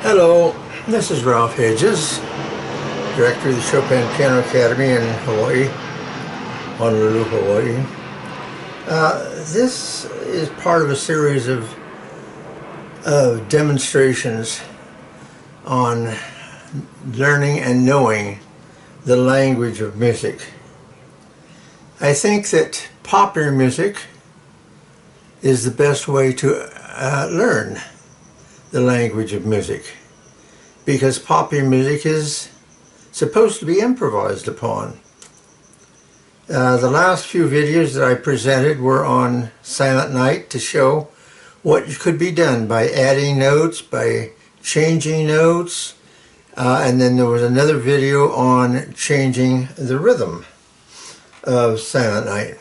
Hello, this is Ralph Hedges, director of the Chopin Piano Academy in Hawaii, Honolulu, Hawaii. This is part of a series of demonstrations on learning and knowing the language of music. I think that popular music is the best way to learn the language of music, because popular music is supposed to be improvised upon. The last few videos that I presented were on Silent Night to show what could be done by adding notes, by changing notes, and then there was another video on changing the rhythm of Silent Night.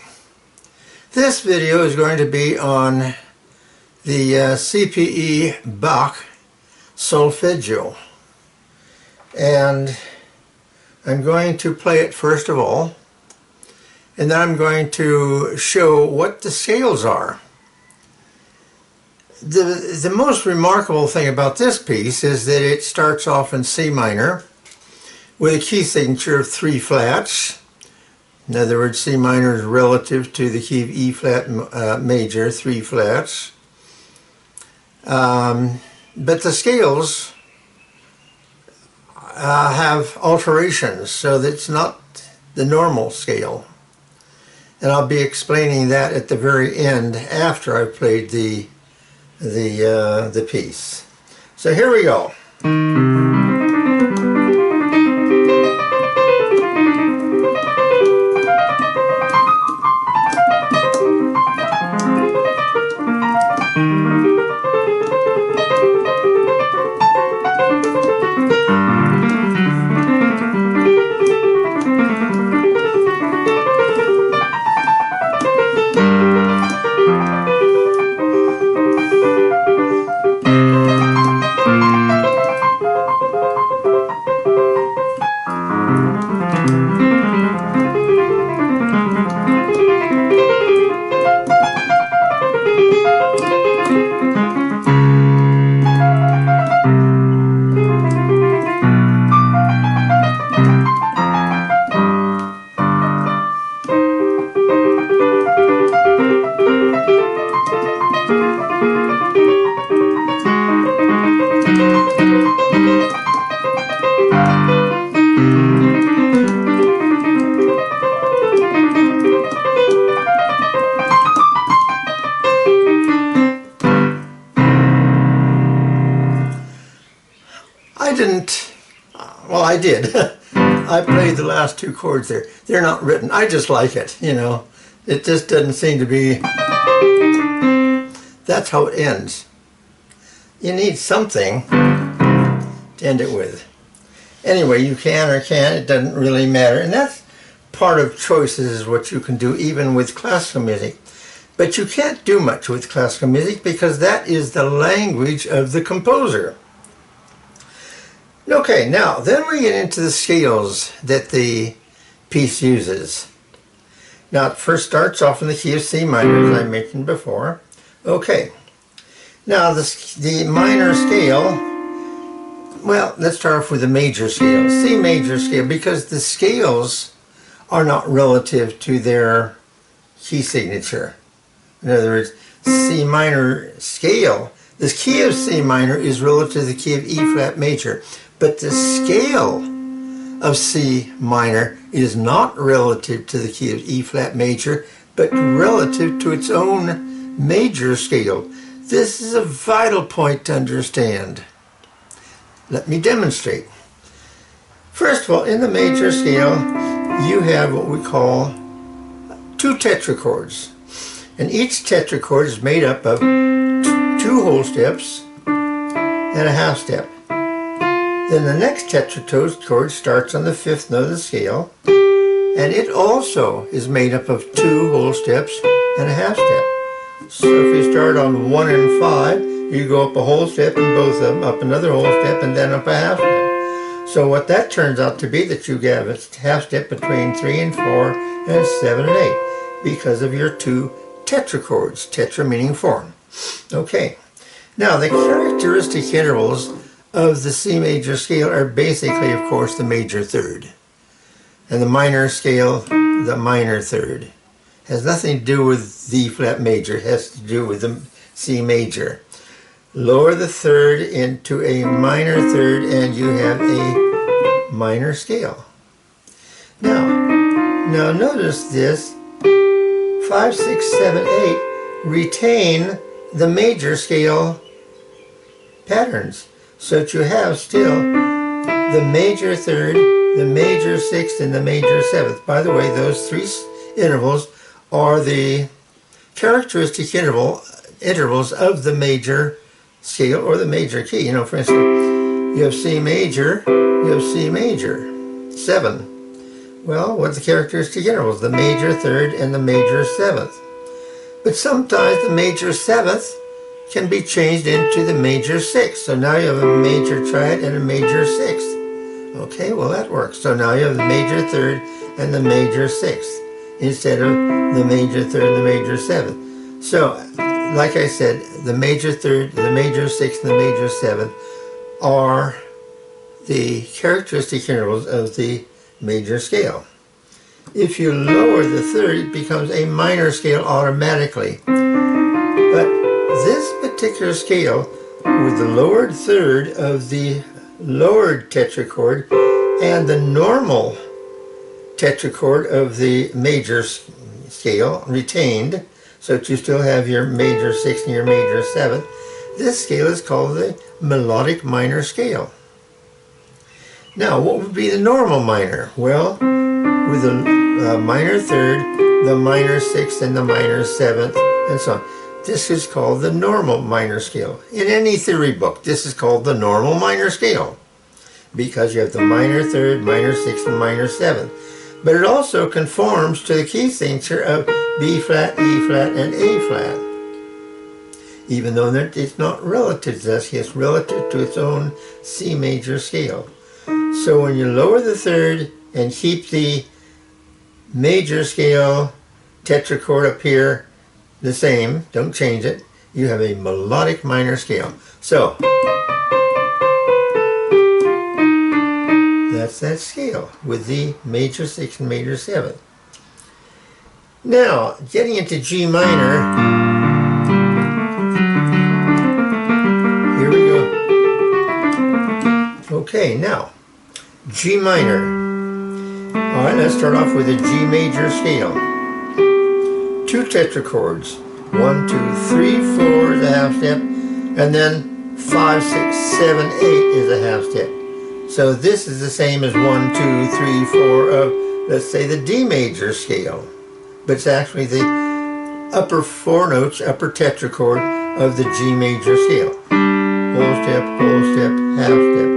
This video is going to be on the CPE Bach Solfeggio, and I'm going to play it first of all, and then I'm going to show what the scales are. The most remarkable thing about this piece is that it starts off in C minor with a key signature of 3 flats. In other words, C minor is relative to the key of E flat major, 3 flats. But the scales have alterations, so that it's not the normal scale. And I'll be explaining that at the very end after I've played the piece. So here we go. I did. I played the last 2 chords there. They're not written. I just like it, you know. It just doesn't seem to be... That's how it ends. You need something to end it with. Anyway, you can or can't. It doesn't really matter. And that's part of choices, is what you can do even with classical music. But you can't do much with classical music because that is the language of the composer. Okay, now then we get into the scales that the piece uses. Now it first starts off in the key of C minor, as I mentioned before. Okay, now the minor scale, well, let's start off with the major scale, C major scale, because the scales are not relative to their key signature. In other words, C minor scale, the key of C minor is relative to the key of E flat major. But the scale of C minor is not relative to the key of E flat major, but relative to its own major scale. This is a vital point to understand. Let me demonstrate. First of all, in the major scale, you have what we call 2 Tetra chords. And each Tetra chord is made up of 2 whole steps and a half step. Then the next Tetra chord starts on the 5th note of the scale, and it also is made up of 2 whole steps and a half step. So if you start on 1 and 5, you go up a whole step in both of them, up another whole step, and then up a half step. So what that turns out to be, that you have a half step between 3 and 4 and 7 and 8, because of your 2 Tetra chords, tetra meaning 4. Okay, now the characteristic intervals of the C major scale are basically, of course, the major third. And the minor scale, the minor third. Has nothing to do with D flat major, it has to do with the C major. Lower the third into a minor third and you have a minor scale. Now notice this, 5, 6, 7, 8 retain the major scale patterns. So that you have still the major third, the major sixth, and the major seventh. By the way, those three intervals are the characteristic intervals of the major scale or the major key. You know, for instance, you have C major, 7. Well, what's the characteristic intervals? The major third and the major seventh. But sometimes the major seventh can be changed into the major sixth. So now you have a major triad and a major sixth. Okay, well that works. So now you have the major third and the major sixth instead of the major third and the major seventh. So, like I said, the major third, the major sixth, and the major seventh are the characteristic intervals of the major scale. If you lower the third, it becomes a minor scale automatically. But this particular scale, with the lowered third of the lowered tetrachord and the normal tetrachord of the major scale retained, so that you still have your major sixth and your major seventh, this scale is called the melodic minor scale. Now, what would be the normal minor? Well, with the minor third, the minor sixth, and the minor seventh, and so on. This is called the normal minor scale. In any theory book, this is called the normal minor scale because you have the minor third, minor sixth, and minor seventh. But it also conforms to the key signature of B flat, E flat, and A flat. Even though it's not relative to this, it's relative to its own C major scale. So when you lower the third and keep the major scale tetrachord up here the same, don't change it, you have a melodic minor scale. So that's that scale with the major sixth and major seventh. Now, getting into G minor, here we go. Okay, now, G minor. Alright, let's start off with a G major scale. 2 tetrachords. 1, 2, 3, 4 is a half step, and then 5, 6, 7, 8 is a half step. So this is the same as 1, 2, 3, 4 of, let's say, the D major scale. But it's actually the upper 4 notes, upper tetrachord of the G major scale. Whole step, half step,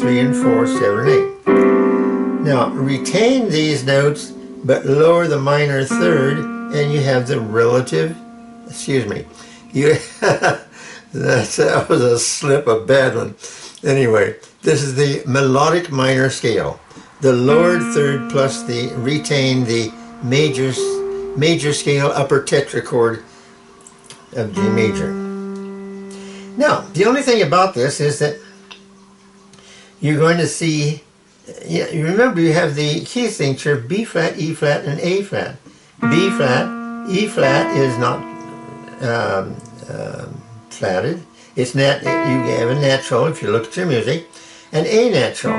3 and 4, 7 and 8. Now, retain these notes, but lower the minor third, and you have the relative, excuse me, that was a slip, a bad one. Anyway, this is the melodic minor scale. The lowered third plus the retain the major scale upper tetrachord of G major. Now, the only thing about this is that you're going to see, you remember you have the key signature B flat, E flat, and A flat. B flat, E flat is not flatted. It's you have a natural if you look at your music, and A natural.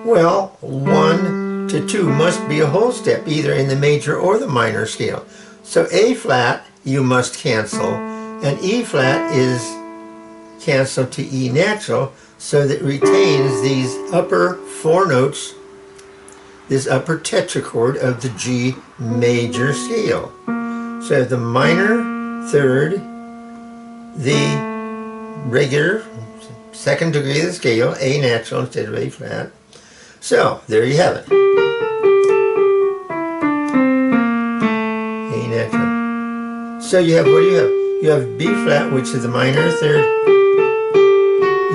Well, 1 to 2 must be a whole step, either in the major or the minor scale. So A flat you must cancel, and E flat is canceled to E natural, so that it retains these upper 4 notes, this upper tetrachord of the G major scale. So the minor third, the regular second degree of the scale, A natural instead of A flat. So there you have it. A natural. So you have, what do you have? You have B flat, which is the minor third.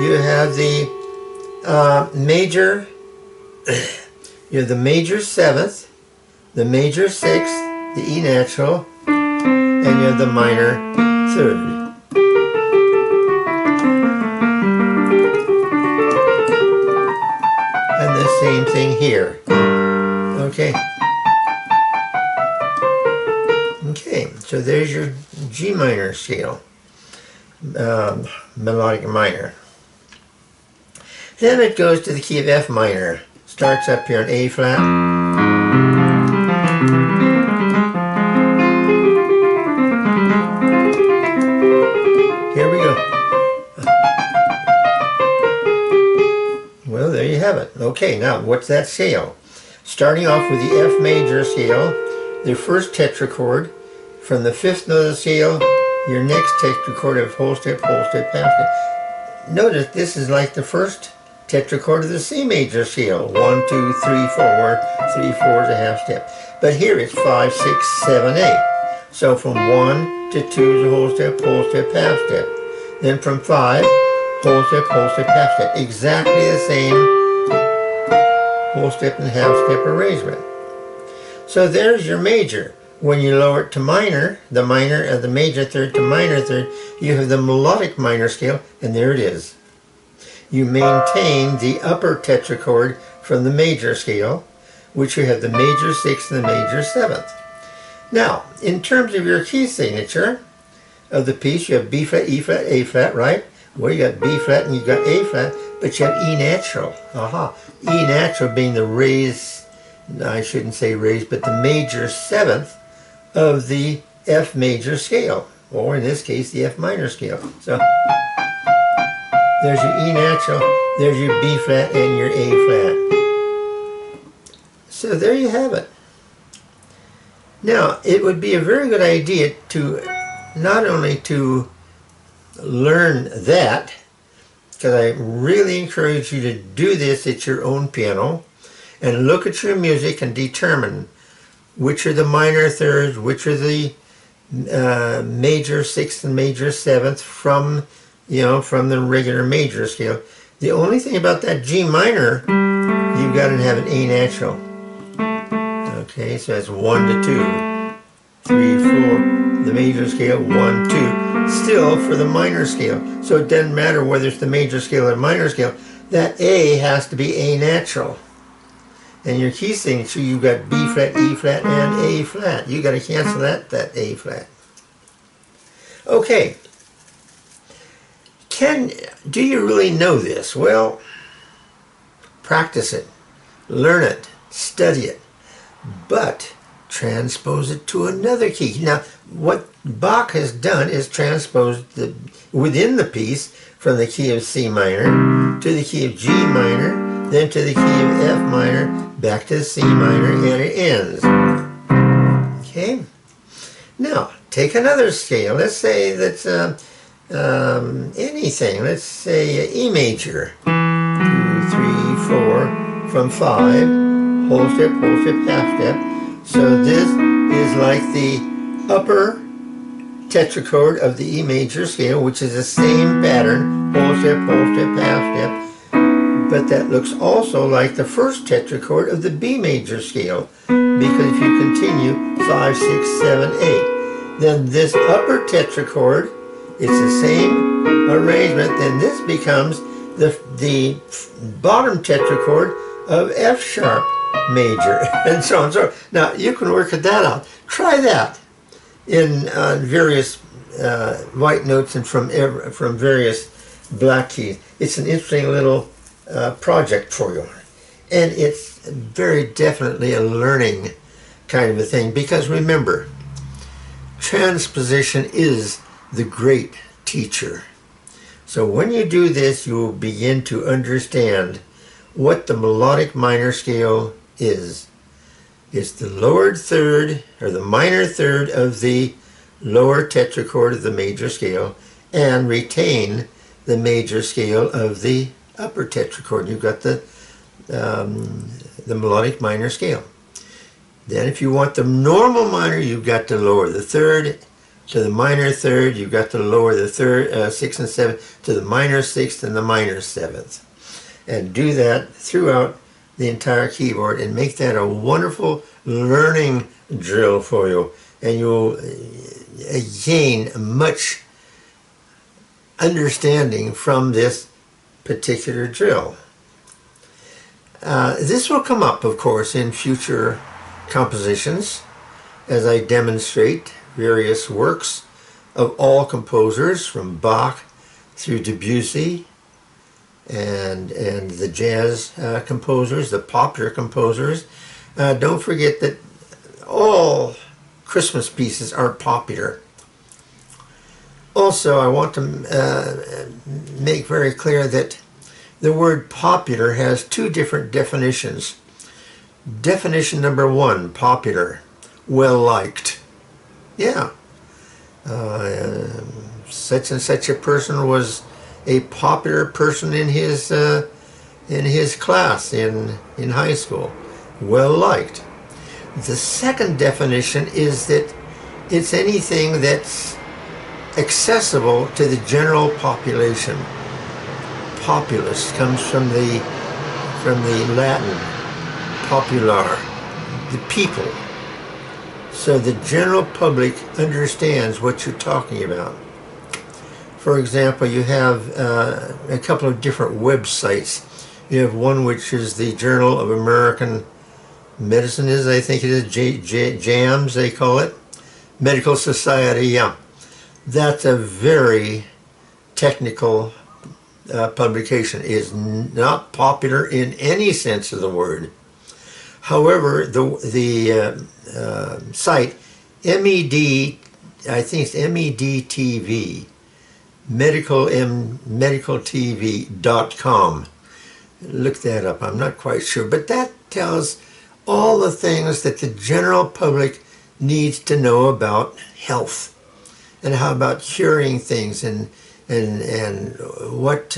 You have the major, you have the major seventh, the major sixth, the E natural, and you have the minor third. here. Okay. Okay, so there's your G minor scale, melodic minor. Then it goes to the key of F minor. Starts up here on A flat. Here we go. Well, there you have it. Okay, now what's that scale? Starting off with the F major scale, the first tetrachord. From the fifth note of the scale, your next tetrachord of whole step, half step. Notice this is like the first tetrachord of the C major scale. 1, 2, 3, 4. 3, 4 is a half step. But here it's 5, 6, 7, 8. So from 1 to 2 is a whole step, half step. Then from 5, whole step, half step. Exactly the same whole step and half step arrangement. So there's your major. When you lower it to minor, the minor of the major third to minor third, you have the melodic minor scale, and there it is. You maintain the upper tetrachord from the major scale, which you have the major sixth and the major seventh. Now, in terms of your key signature of the piece, you have B flat, E flat, A flat, right? Well, you got B flat and you got A flat, but you have E natural. E natural being the raised, I shouldn't say raised, but the major seventh of the F major scale, or in this case, the F minor scale. So there's your E natural, there's your B flat, and your A flat. So there you have it. Now, it would be a very good idea to not only to learn that, because I really encourage you to do this at your own piano, and look at your music and determine which are the minor thirds, which are the major sixth and major seventh from, from the regular major scale. The only thing about that G minor, you've got to have an A natural. Okay, so that's 1 to 2, 3, 4, the major scale, 1, 2. Still for the minor scale. So it doesn't matter whether it's the major scale or minor scale, that A has to be A natural. And your key signature, you've got B flat, E flat, and A flat. You got to cancel that A flat. Okay. Do you really know this? Well, practice it, learn it, study it, but transpose it to another key. Now, what Bach has done is transposed within the piece from the key of C minor to the key of G minor, then to the key of F minor, back to C minor, and it ends. Okay? Now, take another scale. Let's say that's anything. Let's say E major. 2, 3, 4, from 5, whole step, half step. So this is like the upper tetrachord of the E major scale, which is the same pattern, whole step, half step. But that looks also like the first tetrachord of the B major scale, because if you continue 5, 6, 7, 8, then this upper tetrachord, it's the same arrangement, then this becomes the bottom tetrachord of F sharp major, and so on. So now you can work that out. Try that in various white notes and from various black keys. It's an interesting little project for you, and it's very definitely a learning kind of a thing, because remember, transposition is the great teacher. So when you do this, you will begin to understand what the melodic minor scale is. It's the lowered third, or the minor third of the lower tetrachord of the major scale, and retain the major scale of the upper tetrachord. You've got the melodic minor scale. Then if you want the normal minor, you've got to lower the third to the minor third. You've got to lower the third, sixth and seventh to the minor sixth and the minor seventh. And do that throughout the entire keyboard and make that a wonderful learning drill for you. And you'll gain much understanding from this particular drill. This will come up, of course, in future compositions as I demonstrate various works of all composers, from Bach through Debussy and the jazz composers, the popular composers. Don't forget that all Christmas pieces are popular. Also, I want to make very clear that the word popular has two different definitions. Definition number one, popular, well-liked. Yeah. Such and such a person was a popular person in his class in high school. Well-liked. The second definition is that it's anything that's accessible to the general population. Populus comes from the Latin popular, the people. So the general public understands what you're talking about. For example, you have a couple of different websites. You have one which is the Journal of American Medicine, I think it is, JAMS they call it, Medical Society, yeah. That's a very technical publication. Is not popular in any sense of the word. However, the site MED, I think it's MEDTV, medicaltv.com. Look that up. I'm not quite sure, but that tells all the things that the general public needs to know about health and how about curing things and what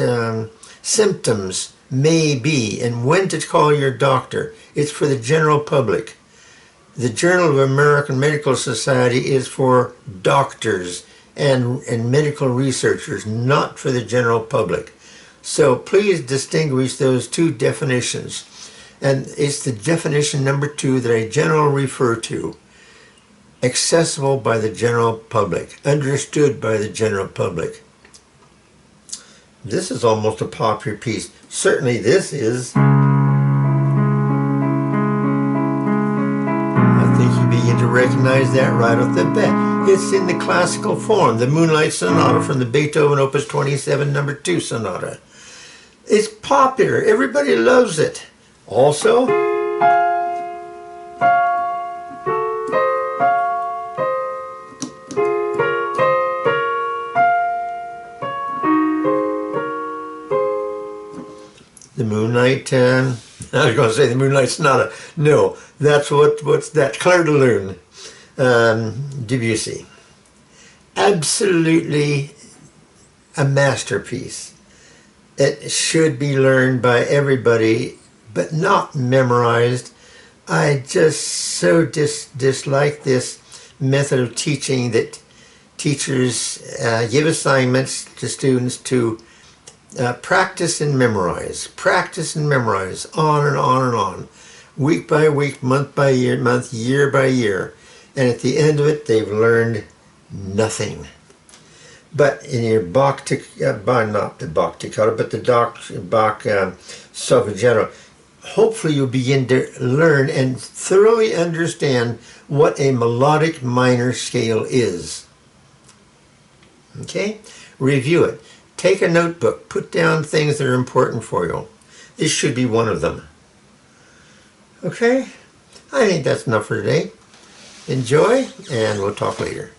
symptoms may be and when to call your doctor. It's for the general public. The Journal of American Medical Society is for doctors and medical researchers, not for the general public. So please distinguish those two definitions. And it's the definition number two that I generally refer to. Accessible by the general public, understood by the general public. This is almost a popular piece. Certainly this is. I think you begin to recognize that right off the bat. It's in the classical form, the Moonlight Sonata from the Beethoven Opus 27 number 2 Sonata. It's popular. Everybody loves it. Also, the Moonlight, I was going to say the Moonlight Sonata. No, that's what's that? Clair de Lune, Debussy. Absolutely a masterpiece. It should be learned by everybody, but not memorized. I just so dislike this method of teaching that teachers give assignments to students to practice and memorize, on and on and on, week by week, month by month, year by year, and at the end of it, they've learned nothing. But in your Bach, not the Bach toccata, but the Bach Solfeggio, hopefully you'll begin to learn and thoroughly understand what a melodic minor scale is. Okay? Review it. Take a notebook. Put down things that are important for you. This should be one of them. Okay? I think that's enough for today. Enjoy, and we'll talk later.